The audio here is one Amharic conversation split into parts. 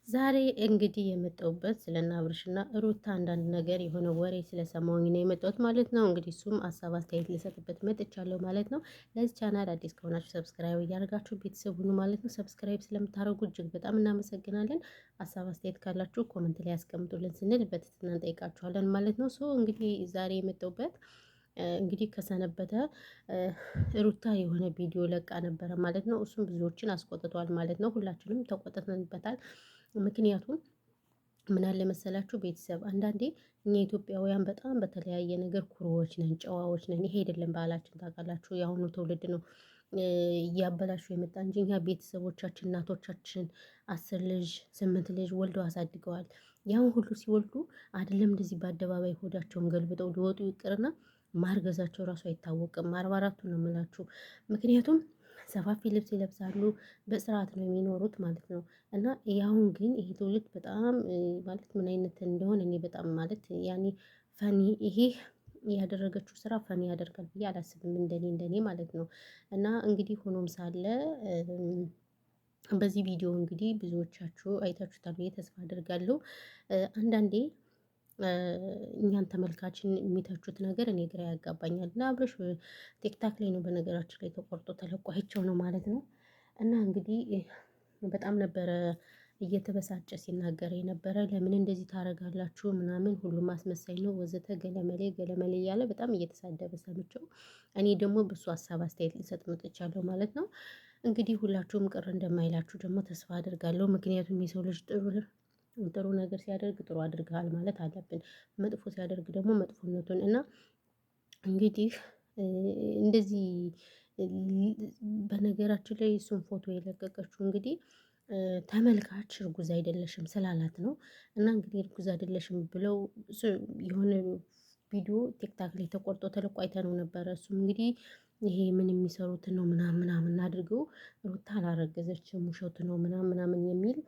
ዛሬ እንግዲህ የመጣሁበት ስለና አብርሽና ሩታ አንዳንድ ነገር የሆነ ወሬ ስለሰማሁኝ ነው የመጣሁት ማለት ነው። እንግዲህ እሱም ሀሳብ አስተያየት ልሰጥበት መጥቻለሁ ማለት ነው። ለዚህ ቻናል አዲስ ከሆናችሁ ሰብስክራይብ እያደረጋችሁ ቤተሰብ ሁኑ ማለት ነው። ሰብስክራይብ ስለምታደርጉ እጅግ በጣም እናመሰግናለን። ሀሳብ አስተያየት ካላችሁ ኮመንት ላይ ያስቀምጡልን ስንል በትህትና እንጠይቃችኋለን ማለት ነው። እንግዲህ ዛሬ የመጣሁበት እንግዲህ ከሰነበተ ሩታ የሆነ ቪዲዮ ለቃ ነበረ ማለት ነው። እሱም ብዙዎችን አስቆጥቷል ማለት ነው። ሁላችንም ተቆጥተንበታል። ምክንያቱም ምን አለ መሰላችሁ ቤተሰብ አንዳንዴ እኛ ኢትዮጵያውያን በጣም በተለያየ ነገር ኩሮዎች ነን፣ ጨዋዎች ነን። ይሄ አይደለም ባህላችን ታውቃላችሁ። የአሁኑ ትውልድ ነው እያበላሹ የመጣ እንጂ እኛ ቤተሰቦቻችን እናቶቻችን 10 ልጅ 8 ልጅ ወልደው አሳድገዋል። ያን ሁሉ ሲወልዱ አይደለም እንደዚህ በአደባባይ ሆዳቸውን ገልብጠው ሊወጡ ይቅርና ማርገዛቸው ራሱ አይታወቅም። 44ቱ ነው የምላችሁ። ምክንያቱም ሰፋፊ ልብስ ይለብሳሉ፣ በስርዓት ነው የሚኖሩት ማለት ነው። እና ያሁን ግን ይሄ ትውልድ በጣም ማለት ምን አይነት እንደሆነ እኔ በጣም ማለት ያኔ ፈኒ ይሄ ያደረገችው ስራ ፈኒ ያደርጋል ብዬ አላስብም፣ እንደኔ ማለት ነው። እና እንግዲህ ሆኖም ሳለ በዚህ ቪዲዮ እንግዲህ ብዙዎቻችሁ አይታችሁታል ብዬ ተስፋ አደርጋለሁ። አንዳንዴ እኛን ተመልካችን የሚተቹት ነገር እኔ ግራ ያጋባኛል። እና አብርሽ ቲክታክ ላይ ነው በነገራችን ላይ ተቆርጦ ተለቆ አይቼው ነው ማለት ነው። እና እንግዲህ በጣም ነበረ እየተበሳጨ ሲናገር የነበረ ለምን እንደዚህ ታደርጋላችሁ ምናምን ሁሉም አስመሳይ ነው ወዘተ ገለመሌ ገለመሌ እያለ በጣም እየተሳደበ ሰምቼው እኔ ደግሞ በሱ ሀሳብ አስተያየት ልሰጥ መጥቻለሁ ማለት ነው። እንግዲህ ሁላችሁም ቅር እንደማይላችሁ ደግሞ ተስፋ አድርጋለሁ። ምክንያቱም የሰው ልጅ ጥሩ ነገር ሲያደርግ ጥሩ አድርገሃል ማለት አለብን። መጥፎ ሲያደርግ ደግሞ መጥፎነቱን እና እንግዲህ እንደዚህ በነገራችን ላይ እሱን ፎቶ የለቀቀችው እንግዲህ ተመልካች እርጉዝ አይደለሽም ስላላት ነው። እና እንግዲህ እርጉዝ አይደለሽም ብለው የሆነ ቪዲዮ ቲክታክ ላይ ተቆርጦ ተለቆ አይተነው ነበረ። እሱም እንግዲህ ይሄ ምን የሚሰሩትን ነው ምናምን ምናምን አድርገው ሩታ አላረገዘችም ውሸት ነው ምናምን ምናምን የሚል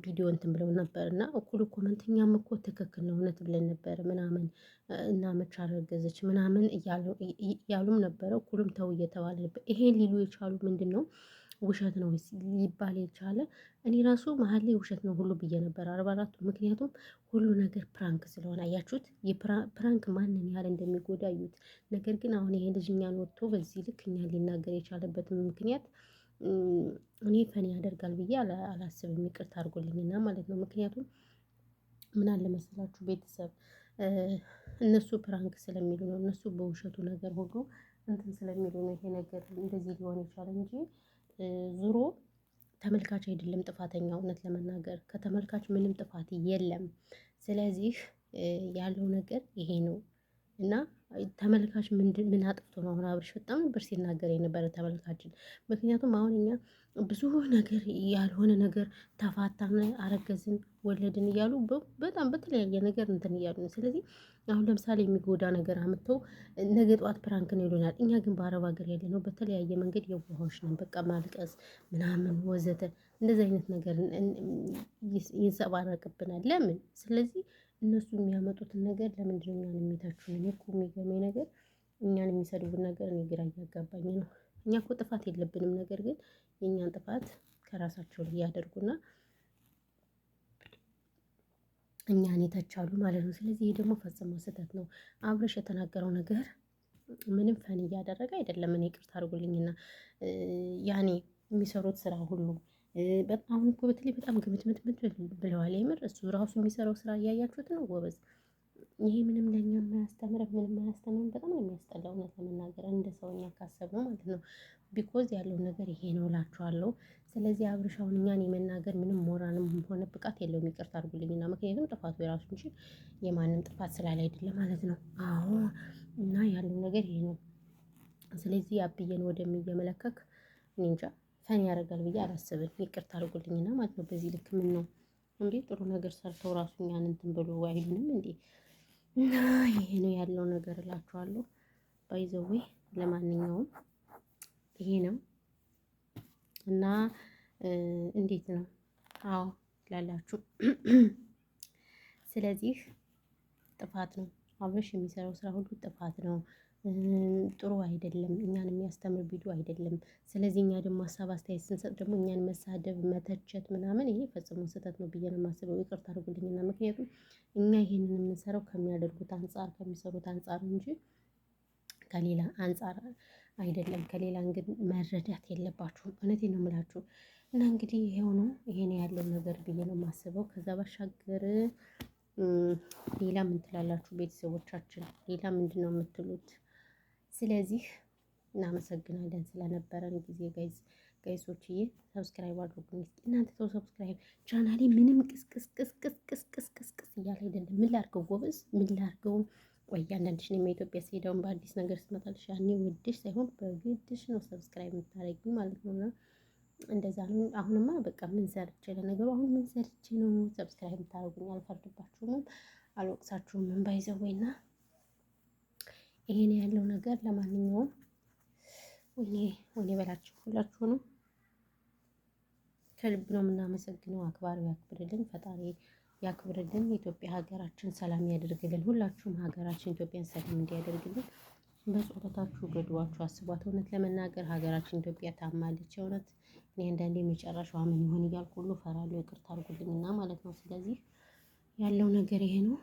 ቪዲዮ እንትን ብለው ነበር። እና እኩል ኮመንት እኛም እኮ ትክክል ነው እውነት ብለን ነበር ምናምን እና መች አረገዘች ምናምን እያሉም ነበረ። እኩልም ተው እየተባለ ነበር። ይሄን ሊሉ የቻሉ ምንድነው ውሸት ነው ሊባል የቻለ እኔ ራሱ መሀል ላይ ውሸት ነው ሁሉ ብዬ ነበር 44ቱ። ምክንያቱም ሁሉ ነገር ፕራንክ ስለሆነ አያችሁት። የፕራንክ ማንን ያህል እንደሚጎዳ እዩት። ነገር ግን አሁን ይሄ ልጅ እኛን ወጥቶ በዚህ ልክ እኛን ሊናገር የቻለበትን ምክንያት እኔ ፈኒ ያደርጋል ብዬ አላስብም። ይቅርታ አድርጎልኝና ማለት ነው። ምክንያቱም ምን አለ መሰላችሁ ቤተሰብ እነሱ ፕራንክ ስለሚሉ ነው። እነሱ በውሸቱ ነገር ሁሉ እንትን ስለሚሉ ነው ይሄ ነገር እንደዚህ ሊሆን ይችላል እንጂ ዙሮ ተመልካች አይደለም ጥፋተኛ። እውነት ለመናገር ከተመልካች ምንም ጥፋት የለም። ስለዚህ ያለው ነገር ይሄ ነው። እና ተመልካች ምን አጥፍቶ ነው አሁን አብርሽ በጣም ነበር ሲናገር የነበረ ተመልካችን። ምክንያቱም አሁን እኛ ብዙ ነገር ያልሆነ ነገር ተፋታን፣ አረገዝን፣ ወለድን እያሉ በጣም በተለያየ ነገር እንትን እያሉ ነው። ስለዚህ አሁን ለምሳሌ የሚጎዳ ነገር አምጥተው ነገ ጠዋት ፕራንክ ነው ይሉናል። እኛ ግን በአረብ ሀገር ያለ ነው በተለያየ መንገድ የዋሆች ነን። በቃ ማልቀስ ምናምን ወዘተ እንደዚህ አይነት ነገር ይንጸባረቅብናል። ለምን? ስለዚህ እነሱ የሚያመጡትን ነገር ለምንድነው እኛን የሚተቹን? እኔ እኮ የሚገርመኝ ነገር እኛን የሚሰድቡን ነገር እኔ ግራ እያጋባኝ ነው። እኛ እኮ ጥፋት የለብንም። ነገር ግን የእኛን ጥፋት ከራሳቸው ላይ ያደርጉና እኛን ይተቻሉ ማለት ነው። ስለዚህ ይሄ ደግሞ ፈጽሞ ስህተት ነው። አብርሽ የተናገረው ነገር ምንም ፈን እያደረገ አይደለም። እኔ ይቅርታ አድርጉልኝና ያኔ የሚሰሩት ስራ ሁሉ በጣም እኮ በተለይ በጣም ግምትምትምት ብለዋል። የምር እሱ ራሱ የሚሰራው ስራ እያያችሁት ነው ጎበዝ። ይሄ ምንም ለኛ የማያስተምረን ምንም የማያስተምረን በጣም ነው የሚያስጠላው እውነት ለመናገር እንደ ሰውኛ ካሰብነው ማለት ነው። ቢኮዝ ያለው ነገር ይሄ ነው እላችኋለሁ። ስለዚህ አብርሽ አሁን እኛን የመናገር ምንም ሞራልም ሆነ ብቃት የለውም። ይቅርታ አድርጉልኝና ምክንያቱም ጥፋቱ የራሱ እንጂ የማንም ጥፋት ስላለ አይደለም ማለት ነው። አዎ እና ያለው ነገር ይሄ ነው። ስለዚህ አብዬን ወደሚየመለከክ እኔ እንጃ ፈን ያደርጋል ብዬ አላስብም። ይቅርታ አድርጉልኝና ማለት ነው። በዚህ ልክ ምን ነው እንዴ? ጥሩ ነገር ሰርተው ራሱ እኛን እንትን ብሎ አይሉንም እንዴ? እና ይሄ ነው ያለው ነገር እላችኋለሁ። ባይዘዌ ለማንኛውም ይሄ ነው እና እንዴት ነው? አዎ ላላችሁ ስለዚህ ጥፋት ነው። አብርሽ የሚሰራው ስራ ሁሉ ጥፋት ነው። ጥሩ አይደለም፣ እኛን የሚያስተምር ቪዲዮ አይደለም። ስለዚህ እኛ ደግሞ ሀሳብ አስተያየት ስንሰጥ ደግሞ እኛን መሳደብ፣ መተቸት ምናምን ይሄ ፈጽሞ ስህተት ነው ብዬ ነው የማስበው። ይቅርታ አድርጉልኝና ምክንያቱም እኛ ይሄንን የምንሰራው ከሚያደርጉት አንጻር ከሚሰሩት አንጻር እንጂ ከሌላ አንጻር አይደለም። ከሌላ እንግዲህ መረዳት የለባችሁም። እውነቴን ነው የምላችሁ። እና እንግዲህ ይሄው ነው ይሄን ያለው ነገር ብዬ ነው የማስበው። ከዛ ባሻገር ሌላ ምን ትላላችሁ ቤተሰቦቻችን? ሌላ ምንድን ነው የምትሉት? ስለዚህ እናመሰግናለን ስለነበረን ጊዜ ጋይሶችዬ። ሰብስክራይብ አድርጉኝ እናንተ ሰው ሰብስክራይብ ቻናሌ ምንም ቅስቅስቅስቅስቅስቅስቅስ እያለ አይደለም። ምን ላድርገው ጎበዝ፣ ምን ላድርገው? ቆይ አንዳንድሽ ነው የኢትዮጵያ ስሄዳውን በአዲስ ነገር ስመጣልሽ ያኔ ወድሽ ሳይሆን በግድሽ ነው ሰብስክራይብ የምታደርጊው ማለት ነው። እና እንደዛ ነው። አሁንማ በቃ ምን ሰርቼ ለነገሩ አሁን ምን ሰርቼ ነው ሰብስክራይብ የምታደርጉኝ? አልፈርድባችሁም፣ አልወቅሳችሁም። ምን ባይዘወይና ይሄን ያለው ነገር ለማንኛውም ወይኔ በላችሁ ሁላችሁንም ከልብ ነው የምናመሰግነው። አክባሪው ያክብርልን፣ ፈጣሪ ያክብርልን። የኢትዮጵያ ሀገራችን ሰላም ያደርግልን። ሁላችሁም ሀገራችን ኢትዮጵያን ሰላም እንዲያደርግልን በጸሎታችሁ ገድቧችሁ አስቧት። እውነት ለመናገር ሀገራችን ኢትዮጵያ ታማለች። እውነት እኔ አንዳንዴ የመጨረሻዋ ምን ይሆን እያልኩ ሁሉ እፈራለሁ። ይቅርታ አድርጉልኝና ማለት ነው። ስለዚህ ያለው ነገር ይሄ ነው።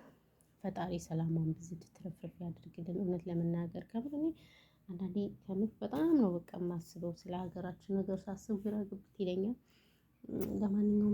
ፈጣሪ ሰላማን ብዝት ትርፍርፍ ያድርግልን። እውነት ለመናገር ከምር እኔ አንዳንዴ ከምር በጣም ነው በቃ የማስበው ስለ ሀገራችን ነገር ሳስብ ግራ ግብት ይለኛል። ለማንኛውም